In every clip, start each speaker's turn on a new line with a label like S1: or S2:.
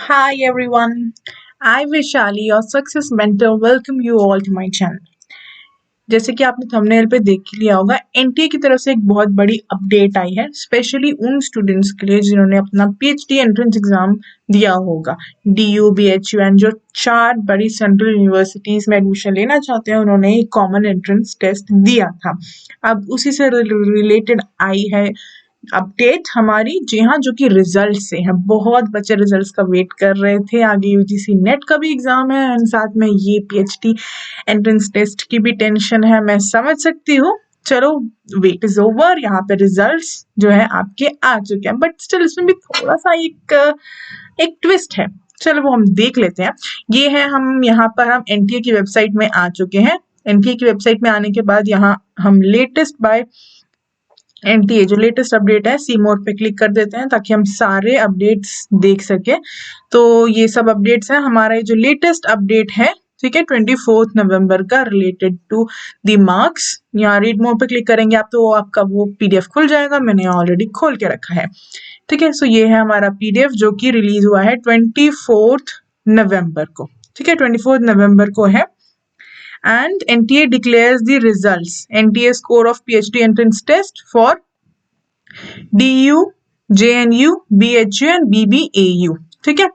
S1: Hi everyone, I Vishali, your success mentor, welcome you all to my channel. जैसे कि आपने thumbnail पे देख ही लिया होगा, एनटीए की तरफ से एक बहुत बड़ी अपडेट आई है, स्पेशली उन स्टूडेंट्स के लिए जिन्होंने अपना पीएचडी एंट्रेंस एग्जाम दिया होगा। डीयू, बीएचयू एंड जो 4 बड़ी सेंट्रल यूनिवर्सिटीज में एडमिशन लेना चाहते हैं, उन्होंने एक कॉमन एंट्रेंस टेस्ट दिया था। अब उसी से रिलेटेड आई है अपडेट हमारी, जी हाँ, जो कि रिजल्ट से है। बहुत बच्चे रिजल्ट्स का वेट कर रहे थे। आगे यूजीसी नेट का भी एग्जाम है एंड साथ में ये पीएचडी एंट्रेंस टेस्ट की भी टेंशन है, मैं समझ सकती हूँ। चलो, वेट इज ओवर। यहाँ पे रिजल्ट्स जो है आपके आ चुके हैं, बट स्टिल इसमें भी थोड़ा सा एक ट्विस्ट है। चलो वो हम देख लेते हैं। ये है, हम यहाँ पर हम एनटीए की वेबसाइट में आ चुके हैं। एनटीए की वेबसाइट में आने के बाद यहाँ हम लेटेस्ट बाय एनटीए जो लेटेस्ट अपडेट है, सी मोर पे क्लिक कर देते हैं ताकि हम सारे अपडेट्स देख सके। तो ये सब अपडेट्स हैं। हमारा ये जो लेटेस्ट अपडेट है, ठीक है, 24 नवंबर का, रिलेटेड टू द मार्क्स। यहाँ रीड मोर पे क्लिक करेंगे आप तो आपका वो पीडीएफ खुल जाएगा। मैंने ऑलरेडी खोल के रखा है, ठीक है। सो ये है हमारा पीडीएफ जो कि रिलीज हुआ है 24 नवंबर को, ठीक है, 24 नवंबर को है। And NTA declares the results. NTA score of PhD entrance test for DU, JNU, BHU and BBAU, ठीक है।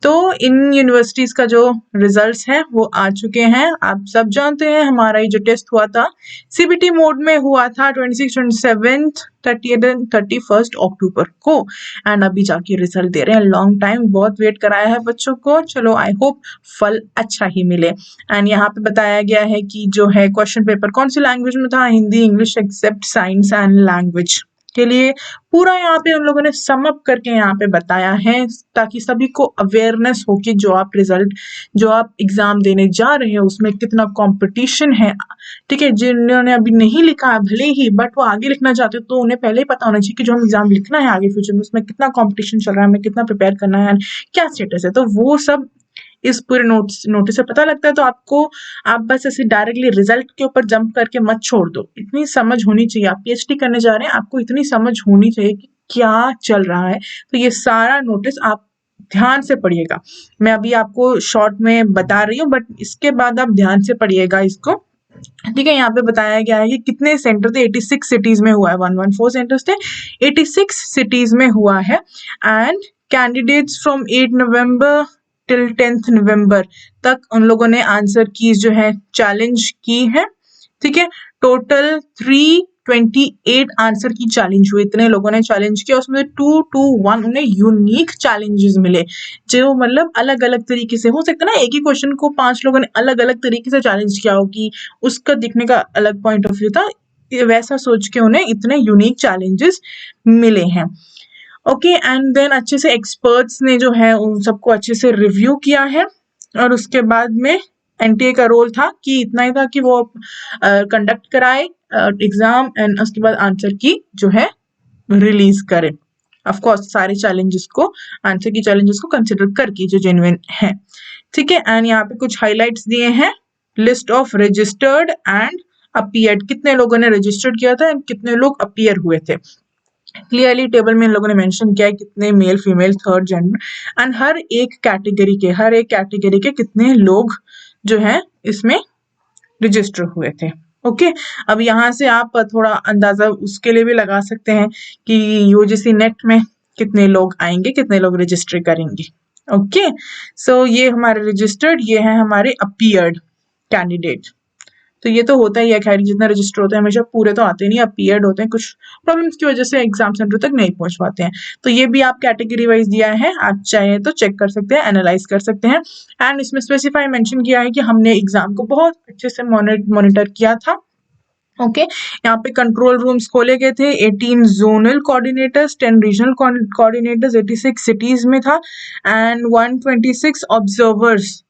S1: तो इन यूनिवर्सिटीज का जो रिजल्ट्स है वो आ चुके हैं। आप सब जानते हैं हमारा ये जो टेस्ट हुआ था सीबीटी मोड में हुआ था 26, 27, 30 एंड 31 अक्टूबर को। एंड अभी जाके रिजल्ट दे रहे हैं। लॉन्ग टाइम बहुत वेट कराया है बच्चों को। चलो, आई होप फल अच्छा ही मिले। एंड यहाँ पे बताया गया है कि जो है क्वेश्चन पेपर कौन सी लैंग्वेज में था, Hindi, English except science and language के लिए पूरा यहाँ पे हम लोगों ने सम अप करके यहाँ पे बताया है, ताकि सभी को अवेयरनेस हो कि जो आप एग्जाम देने जा रहे हैं उसमें कितना कंपटीशन है, ठीक है। जिन्होंने अभी नहीं लिखा है भले ही, बट वो आगे लिखना चाहते हो तो उन्हें पहले ही पता होना चाहिए कि जो हम एग्जाम लिखना है आगे फ्यूचर में उसमें कितना कंपटीशन चल रहा है, हमें कितना प्रिपेयर करना है, क्या स्टेटस है। तो वो सब इस पूरे नोटिस से पता लगता है। तो आप बस ऐसे डायरेक्टली रिजल्ट के ऊपर जंप करके मत छोड़ दो। इतनी समझ होनी चाहिए, आप पीएचडी करने जा रहे हैं, आपको इतनी समझ होनी चाहिए कि क्या चल रहा है। तो ये सारा नोटिस आप ध्यान से पढ़िएगा। मैं अभी आपको शॉर्ट में बता रही हूँ, बट इसके बाद आप ध्यान से पढ़िएगा इसको, ठीक है। यहाँ पे बताया गया है कि कितने सेंटर थे। 86 सिटीज में हुआ है, 114 सेंटर्स थे, 86 सिटीज में हुआ है। And candidates from 8 November till 10 नवंबर तक उन लोगों ने आंसर कीज जो है चैलेंज की है, ठीक है। टोटल 328 आंसर की चैलेंज हुई। इतने लोगों ने चैलेंज किया, उसमें 221 उन्हें यूनिक चैलेंजेस मिले, जो मतलब अलग अलग तरीके से हो सकता है ना। एक ही क्वेश्चन को 5 लोगों ने अलग अलग तरीके से चैलेंज किया हो कि उसका दिखने का अलग पॉइंट ऑफ व्यू था, वैसा सोच के उन्हें इतने यूनिक चैलेंजेस मिले हैं। ओके, एंड देन अच्छे से एक्सपर्ट्स ने जो है उन सबको अच्छे से रिव्यू किया है। और उसके बाद में एनटीए का रोल था कि इतना ही था कि वो कंडक्ट कराए एग्जाम एंड उसके बाद आंसर की जो है रिलीज करे। ऑफ कोर्स सारे चैलेंजेस को, आंसर की चैलेंजेस को कंसिडर करके जो जेन्युइन है, ठीक है। एंड यहाँ पे कुछ हाइलाइट्स दिए हैं। List of registered and appeared, कितने लोगों ने रजिस्टर्ड किया था एंड कितने लोग अपीयर हुए थे। क्लियरली टेबल में इन लोगों ने मेंशन किया है कितने male, female, third gender and हर एक कैटेगरी के कितने लोग जो है इसमें रजिस्टर हुए थे। ओके, अब यहाँ से आप थोड़ा अंदाजा उसके लिए भी लगा सकते हैं कि यूजीसी नेट में कितने लोग आएंगे, कितने लोग रजिस्टर करेंगे। ओके, सो ये हमारे रजिस्टर्ड, ये है हमारे अपीयर्ड कैंडिडेट। तो ये तो होता ही है, खैर जितना रजिस्टर होता है हमेशा पूरे तो आते नहीं, अपीयर्ड होते हैं, कुछ प्रॉब्लम्स की वजह से एग्जाम सेंटर तक नहीं पहुंच पाते हैं। तो ये भी आप कैटेगरी वाइज दिया है, आप चाहे तो चेक कर सकते हैं, एनालाइज कर सकते हैं। एंड इसमें स्पेसिफाई मेंशन किया है कि हमने एग्जाम को बहुत अच्छे से मॉनिटर किया था। ओके, यहाँ पे कंट्रोल रूम्स खोले गए थे, 18 zonal coordinators, 10 regional coordinators, 86 cities में था एंड 126 ऑब्जर्वर्स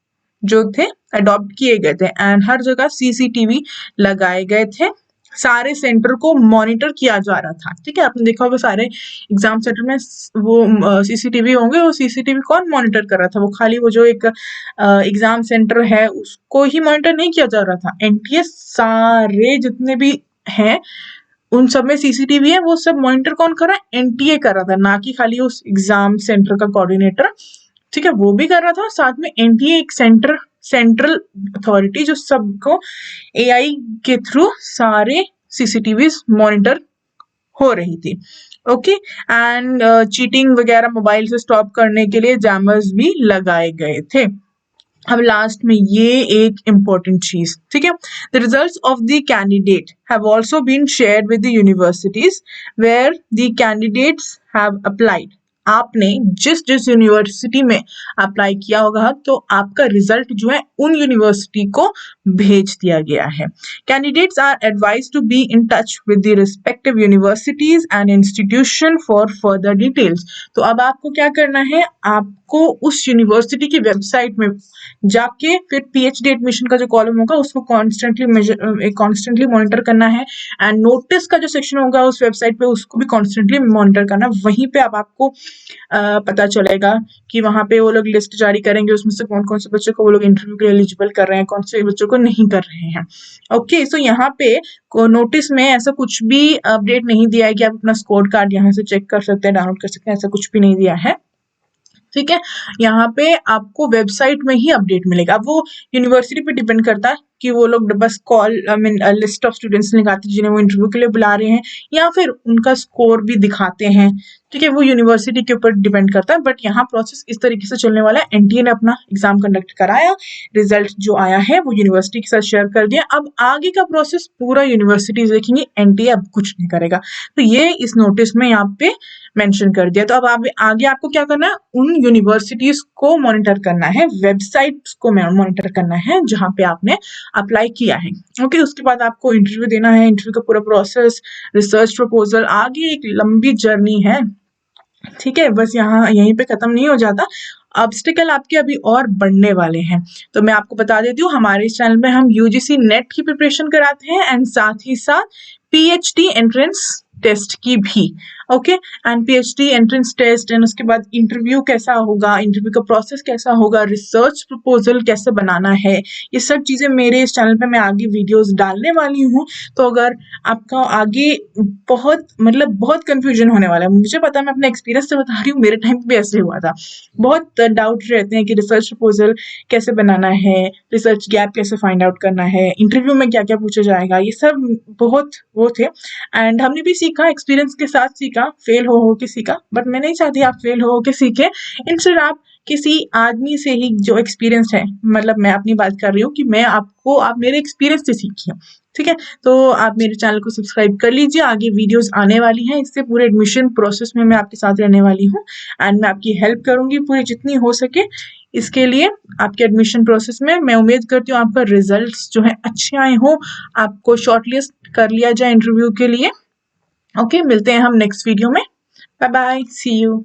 S1: जो थे अडॉप्ट किए गए थे। एंड हर जगह सीसीटीवी लगाए गए थे, सारे सेंटर को मॉनिटर किया जा रहा था, ठीक है। आपने देखा होगा सारे एग्जाम सेंटर में वो सीसीटीवी होंगे। वो सीसीटीवी कौन मॉनिटर कर रहा था, वो खाली वो जो एक एग्जाम सेंटर है उसको ही मॉनिटर नहीं किया जा रहा था। एनटीए सारे जितने भी हैं उन सब में सीसीटीवी है, वो सब मॉनिटर कौन कर रहा है, एनटीए कर रहा था, ना कि खाली उस एग्जाम सेंटर का कोऑर्डिनेटर, ठीक है, वो भी कर रहा था, और साथ में एनटीए एक सेंट्रल अथॉरिटी जो सबको एआई के थ्रू सारे सीसीटीवीज मॉनिटर हो रही थी। ओके, एंड चीटिंग वगैरह मोबाइल से स्टॉप करने के लिए जैमर्स भी लगाए गए थे। अब लास्ट में ये एक इम्पोर्टेंट चीज, ठीक है, the results of the candidate have also been shared with the universities where the candidates have applied. आपने जिस जिस यूनिवर्सिटी में अप्लाई किया होगा तो आपका रिजल्ट जो है उन यूनिवर्सिटी को भेज दिया गया है। Candidates are advise to be in touch with the respective universities and institution for further details. तो अब आपको क्या करना है, आपको उस यूनिवर्सिटी की वेबसाइट में जाके फिर पीएचडी एडमिशन का जो कॉलम होगा उसको कॉन्स्टेंटली मॉनिटर करना है, एंड नोटिस का जो सेक्शन होगा उस वेबसाइट पे उसको भी कॉन्स्टेंटली मॉनिटर करना। वहीं पे अब आपको पता चलेगा कि वहां पे वो लोग लिस्ट जारी करेंगे उसमें से कौन कौन से बच्चों को वो लोग इंटरव्यू के लिए एलिजिबल कर रहे हैं, कौन से बच्चों को नहीं कर रहे हैं। ओके, सो यहाँ पे नोटिस में ऐसा कुछ भी अपडेट नहीं दिया है कि आप अपना स्कोर कार्ड यहाँ से चेक कर सकते हैं, डाउनलोड कर सकते हैं, ऐसा कुछ भी नहीं दिया है। ठीक है, यहाँ पे आपको वेबसाइट में ही अपडेट मिलेगा। अब वो यूनिवर्सिटी पे डिपेंड करता है कि वो लोग बस लिस्ट ऑफ स्टूडेंट्स निकालते हैं जिन्हें वो इंटरव्यू के लिए बुला रहे हैं, या फिर उनका स्कोर भी दिखाते हैं। ठीक है, वो यूनिवर्सिटी के ऊपर डिपेंड करता है, बट यहाँ प्रोसेस इस तरीके से चलने वाला है। एनटीए ने अपना एग्जाम कंडक्ट कराया, रिजल्ट जो आया है वो यूनिवर्सिटी के साथ शेयर कर दिया। अब आगे का प्रोसेस पूरा यूनिवर्सिटीज देखेंगे, एनटीए अब कुछ नहीं करेगा। तो ये इस नोटिस में यहाँ पे मेंशन कर दिया। तो अब आगे आपको क्या करना है, उन यूनिवर्सिटीज को मॉनिटर करना है, वेबसाइट्स को मॉनिटर करना है जहां पे आपने अप्लाई किया है। ओके, उसके बाद आपको इंटरव्यू देना है, इंटरव्यू का पूरा प्रोसेस, रिसर्च प्रपोजल, आगे एक लंबी जर्नी है। ठीक है, बस यहाँ यहीं पे खत्म नहीं हो जाता, ऑब्स्टिकल आपके अभी और बढ़ने वाले हैं। तो मैं आपको बता देती हूँ, हमारे इस चैनल में हम यूजीसी नेट की प्रिपरेशन कराते हैं एंड साथ ही साथ पीएचडी एंट्रेंस टेस्ट की भी। Okay, and PhD entrance test and उसके बाद इंटरव्यू कैसा होगा, इंटरव्यू का प्रोसेस कैसा होगा, रिसर्च प्रपोजल कैसे बनाना है, ये सब चीजें मेरे इस चैनल पे मैं आगे वीडियोस डालने वाली हूँ। तो अगर आपका आगे बहुत कंफ्यूजन होने वाला है, मुझे पता है, मैं अपने एक्सपीरियंस से बता रही हूँ, मेरे टाइम पे ऐसे हुआ था। बहुत डाउट रहते हैं कि रिसर्च प्रपोजल कैसे बनाना है, रिसर्च गैप कैसे फाइंड आउट करना है, इंटरव्यू में क्या क्या पूछा जाएगा, ये सब बहुत वो थे। एंड हमने भी सीखा, एक्सपीरियंस के साथ सीखा, फेल हो के सीखा, बट मैं नहीं चाहती आप फेल हो के सीखे। इंस्टेड आप किसी आदमी से ही जो एक्सपीरियंस है, मैं अपनी बात कर रही हूँ कि आप मेरे एक्सपीरियंस से सीखिए। ठीक है, तो आप मेरे चैनल को सब्सक्राइब कर लीजिए, आगे वीडियोस आने वाली हैं, इससे पूरे एडमिशन प्रोसेस में मैं आपके साथ रहने वाली हूँ एंड मैं आपकी हेल्प करूंगी पूरी जितनी हो सके। इसके लिए आपके एडमिशन प्रोसेस में मैं उम्मीद करती हूँ आपका रिजल्ट्स जो है अच्छे आए हो, आपको शॉर्टलिस्ट कर लिया जाए इंटरव्यू के लिए। ओके, मिलते हैं हम नेक्स्ट वीडियो में। Bye bye, see you.